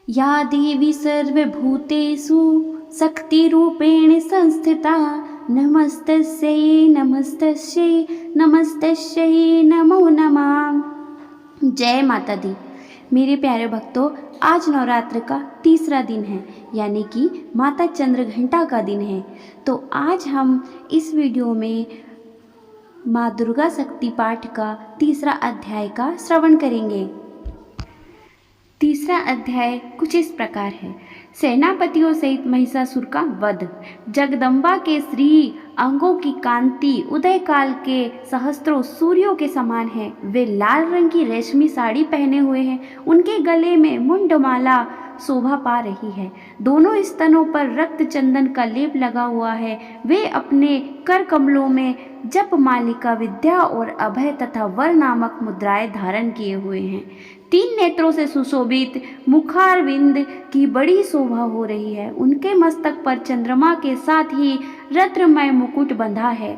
या देवी सर्वभूतेषु शक्तिरूपेण संस्थिता नमस्तस्यै नमस्तस्यै नमस्तस्यै नमो नमः। जय माता दी। मेरे प्यारे भक्तों, आज नवरात्र का तीसरा दिन है, यानी कि माता चंद्रघंटा का दिन है। तो आज हम इस वीडियो में माँ दुर्गा शक्ति पाठ का तीसरा अध्याय का श्रवण करेंगे। तीसरा अध्याय कुछ इस प्रकार है। सेनापतियों सहित महिषासुर का वध। जगदम्बा के श्री अंगों की कांति उदय काल के सहस्त्रों सूर्यों के समान है। वे लाल रंग की रेशमी साड़ी पहने हुए हैं। उनके गले में मुंडमाला शोभा पा रही है। दोनों स्तनों पर रक्त चंदन का लेप लगा हुआ है। वे अपने कर कमलों में जप मालिका विद्या और अभय तथा वर नामक मुद्राएं धारण किए हुए हैं। 3 नेत्रों से सुशोभित मुखारविंद की बड़ी शोभा हो रही है। उनके मस्तक पर चंद्रमा के साथ ही रत्नमय मुकुट बंधा है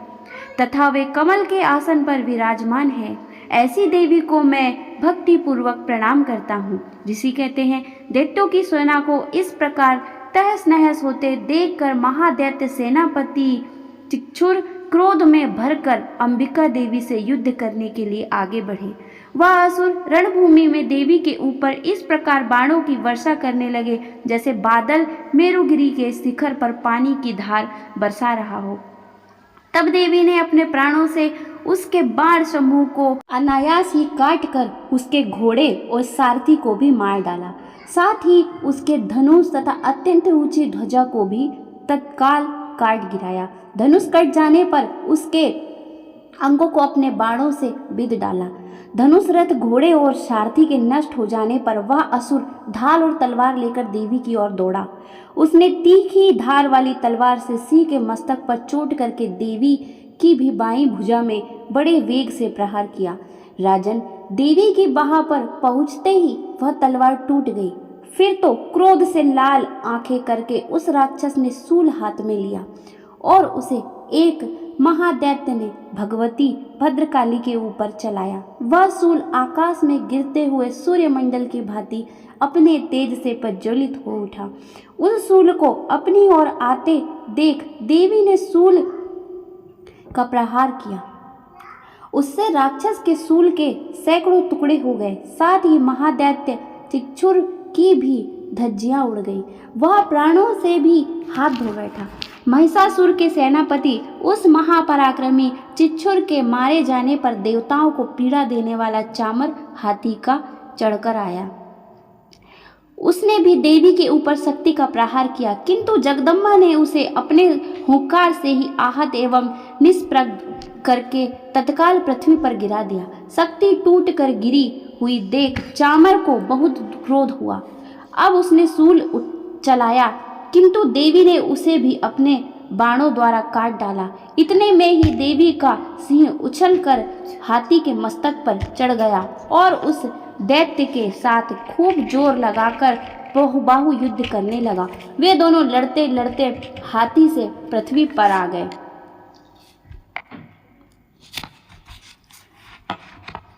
तथा वे कमल के आसन पर विराजमान है। ऐसी देवी को मैं भक्ति पूर्वक प्रणाम करता हूँ। ऋषि कहते हैं, दैत्यों की सेना को इस प्रकार तहस नहस होते देखकर महादैत्य सेनापति चिक्षुर क्रोध में भरकर अंबिका देवी से युद्ध करने के लिए आगे बढ़े। वह असुर रणभूमि में देवी के ऊपर इस प्रकार बाणों की वर्षा करने लगे जैसे बादल मेरुगिरी के शिखर पर पानी की धार बरसा रहा हो। तब देवी ने अपने प्राणों से उसके बाण समूह को अनायास ही काट कर उसके घोड़े और सारथी को भी मार डाला। साथ ही उसके धनुष तथा अत्यंत ऊंची ध्वजा को भी तत्काल काट गिराया। धनुष कट जाने पर उसके अंगों को अपने बाणों से बिध डाला। धनुष रथ घोड़े और सारथी के नष्ट हो जाने पर वह असुर ढाल और तलवार लेकर देवी की ओर दौड़ा। उसने तीखी धार वाली तलवार से सिंह के मस्तक पर चोट करके देवी की भी बाईं भुजा में बड़े वेग से प्रहार किया। राजन, देवी की बाह पर पहुंचते ही वह तलवार टूट गई। फिर तो क्रोध से लाल आंखें करके उस राक्षस ने शूल हाथ में लिया और उसे एक महादैत्य ने भगवती भद्रकाली के ऊपर चलाया। वह शूल आकाश में गिरते हुए सूर्यमंडल की भांति अपने तेज से प्रज्वलित हो उठा। उस शूल को अपनी ओर आते देख देवी ने शूल का प्रहार किया। उससे राक्षस के शूल के सैकड़ों टुकड़े हो गए। साथ ही महादैत्य चिक्षुर की भी धज्जियां उड़ गई। वह प्राणों से भी हाथ धो बैठा। महिषासुर के सेनापति उस महापराक्रमी चिक्षुर के मारे जाने पर देवताओं को पीड़ा देने वाला चामर हाथी का चढ़कर आया। उसने भी देवी के ऊपर शक्ति का प्रहार किया, किंतु जगदम्बा ने उसे अपने हुंकार से ही आहत एवं निष्प्रभ करके तत्काल पृथ्वी पर गिरा दिया। शक्ति टूट कर गिरी हुई देख चामर को बहुत क्रोध हुआ। अब उसने शूल चलाया, किंतु देवी ने उसे भी अपने बाणों द्वारा काट डाला। इतने में ही देवी का सिंह उछलकर हाथी के मस्तक पर चढ़ गया और उस दैत्य के साथ खूब जोर लगाकर बाहु युद्ध करने लगा। वे दोनों लड़ते लड़ते हाथी से पृथ्वी पर आ गए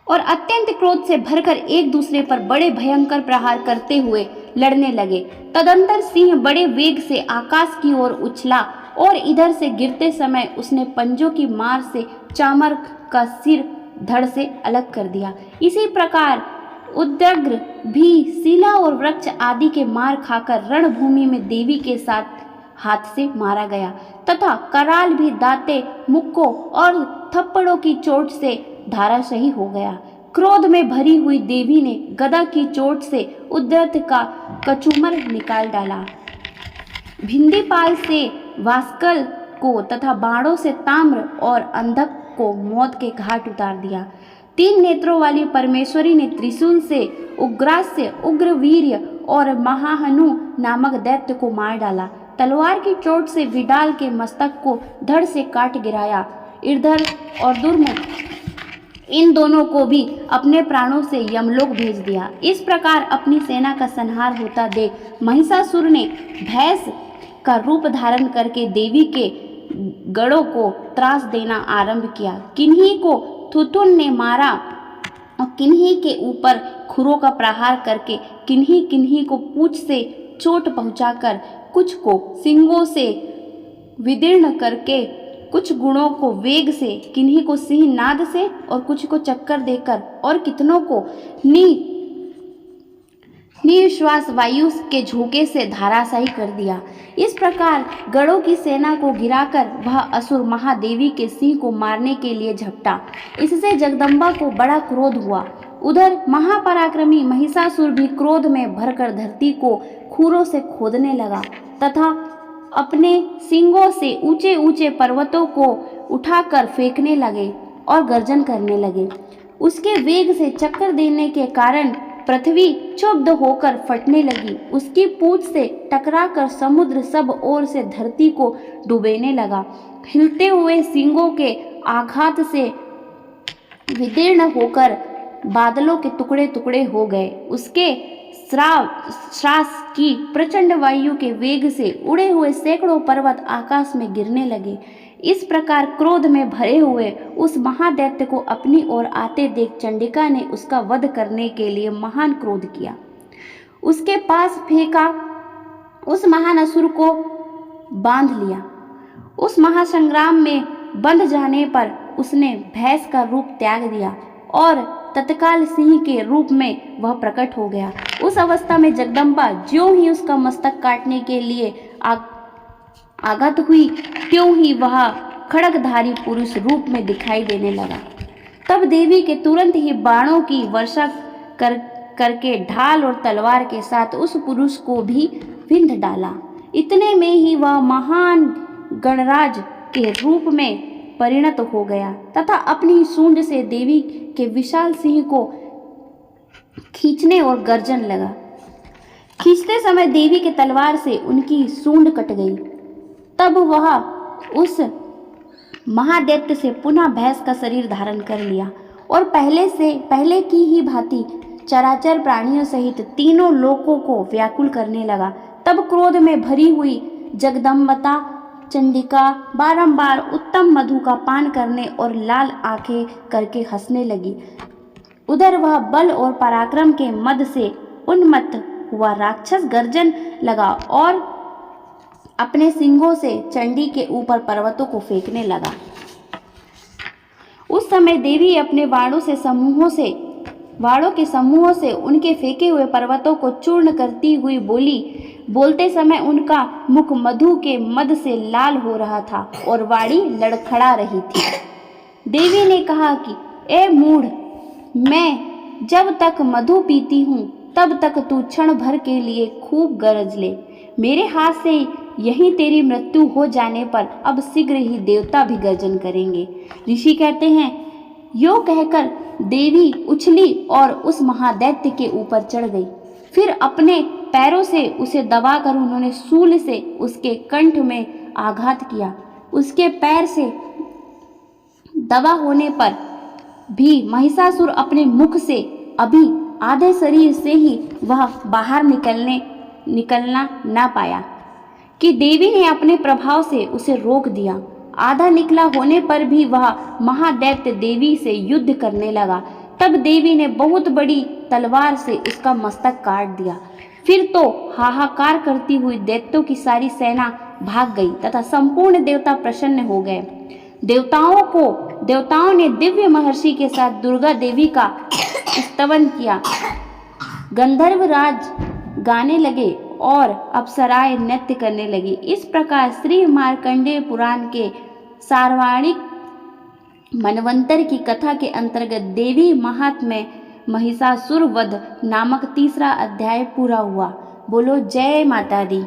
और अत्यंत क्रोध से भरकर एक दूसरे पर बड़े भयंकर प्रहार करते हुए लड़ने लगे। तदंतर सिंह बड़े वेग से आकाश की ओर उछला और इधर से गिरते समय उसने पंजों की मार से चामर का सिर धड़ से अलग कर दिया। इसी प्रकार उदग्र भी शिला और वृक्ष आदि के मार खाकर रणभूमि में देवी के साथ हाथ से मारा गया तथा कराल भी दांते, मुक्कों और थप्पड़ों की चोट से धाराशायी हो गया। क्रोध में भरी हुई देवी ने गदा की चोट से उद्धत का कचूमर निकाल डाला। भिंदीपाल से वास्कल को तथा बाणों से ताम्र और अंधक को मौत के घाट उतार दिया। 3 नेत्रों वाली परमेश्वरी ने त्रिशूल से उग्रास्य, उग्रवीर्य और महाहनु नामक दैत्य को मार डाला। तलवार की चोट से विडाल के मस्तक को धड़ से काट गिराया। इधर और दुर्मुख इन दोनों को भी अपने प्राणों से यमलोक भेज दिया। इस प्रकार अपनी सेना का संहार होता देख महिषासुर ने भैंस का रूप धारण करके देवी के गढ़ों को त्रास देना आरंभ किया। किन्हीं को थुथुन ने मारा और किन्हीं के ऊपर खुरों का प्रहार करके किन्हीं किन्हीं को पूंछ से चोट पहुंचाकर, कुछ को सींगों से विदीर्ण करके, कुछ गुणों को वेग से, किन्हीं को सिंह नाद से और कुछ को चक्कर देकर और कितनों को निश्वास वायु के झोंके से धराशायी कर दिया। इस प्रकार गणों की सेना को गिराकर वह असुर महादेवी के सिंह को मारने के लिए झपटा। इससे जगदम्बा को बड़ा क्रोध हुआ। उधर महापराक्रमी महिषासुर भी क्रोध में भरकर धरती को खूरों से खोदने लगा तथा अपने सींगों से ऊंचे ऊंचे पर्वतों को उठाकर फेंकने लगे और गर्जन करने लगे। उसके वेग से चक्कर देने के कारण पृथ्वी क्षुब्ध होकर फटने लगी। उसकी पूंछ से टकराकर समुद्र सब ओर से धरती को डुबोने लगा। हिलते हुए सींगों के आघात से विदीर्ण होकर बादलों के टुकड़े टुकड़े हो गए। उसके श्रास की प्रचंड वायु के वेग से उड़े हुए सैकड़ों पर्वत आकाश में गिरने लगे। इस प्रकार क्रोध में भरे हुए उस महादैत्य को अपनी ओर आते देख चंडिका ने उसका वध करने के लिए महान क्रोध किया। उसके पास फेंका उस महान असुर को बांध लिया। उस महासंग्राम में बंध जाने पर उसने भैंस का रूप त्याग दिया और तत्काल सिंह के रूप में वह प्रकट हो गया। उस अवस्था में जगदम्बा ज्यों ही उसका मस्तक काटने के लिए आगत हुई, त्यों ही वह खड्गधारी पुरुष रूप में दिखाई देने लगा। तब देवी के तुरंत ही बाणों की वर्षा करके ढाल और तलवार के साथ उस पुरुष को भी विंध डाला। इतने में ही वह महान गणराज के रूप में परिणत हो गया तथा अपनी सूंड से देवी के विशाल सिंह को खींचने और गर्जन लगा। खींचते समय देवी के तलवार से उनकी सूंड कट गई। तब वह उस महादैत्य से पुनः भैंस का शरीर धारण कर लिया और पहले की ही भांति चराचर प्राणियों सहित तीनों लोकों को व्याकुल करने लगा। तब क्रोध में भरी हुई जगदम्बा चंडिका बारंबार उत्तम मधु का पान करने और लाल आंखें करके हंसने लगी। उधर वह बल और पराक्रम के मद से उन्मत्त हुआ राक्षस गर्जन लगा और अपने सिंगों से चंडी के ऊपर पर्वतों को फेंकने लगा। उस समय देवी अपने वाणों के समूहों से उनके फेंके हुए पर्वतों को चूर्ण करती हुई बोली। बोलते समय उनका मुख मधु के मद से लाल हो रहा था और वाणी लड़खड़ा रही थी। देवी ने कहा कि ए मूढ़, मैं जब तक मधु पीती हूँ तब तक तू क्षण भर के लिए खूब गरज ले। मेरे हाथ से यहीं तेरी मृत्यु हो जाने पर अब शीघ्र ही देवता भी गर्जन करेंगे। ऋषि कहते हैं, यो कहकर देवी उछली और उस महादैत्य के ऊपर चढ़ गई। फिर अपने पैरों से उसे दबाकर उन्होंने शूल से उसके कंठ में आघात किया। उसके पैर से दबा होने पर भी महिषासुर अपने मुख से अभी आधे शरीर से ही वह बाहर निकलना ना पाया कि देवी ने अपने प्रभाव से उसे रोक दिया। आधा निकला होने पर भी वह महादैत्य देवी से युद्ध करने लगा। तब देवी ने बहुत बड़ी तलवार से उसका मस्तक काट दिया। फिर तो हाहाकार करती हुई दैत्यों की सारी सेना भाग गई तथा संपूर्ण देवता प्रसन्न हो गए। देवताओं ने दिव्य महर्षि के साथ दुर्गा देवी का स्तवन किया। गंधर्व राज गाने लगे और अप्सराएं नृत्य करने लगी। इस प्रकार श्री मार्कंडेय पुराण के सार्वणिक मनवंतर की कथा के अंतर्गत देवी महात्म्य महिषासुर वध नामक तीसरा अध्याय पूरा हुआ। बोलो जय माता दी।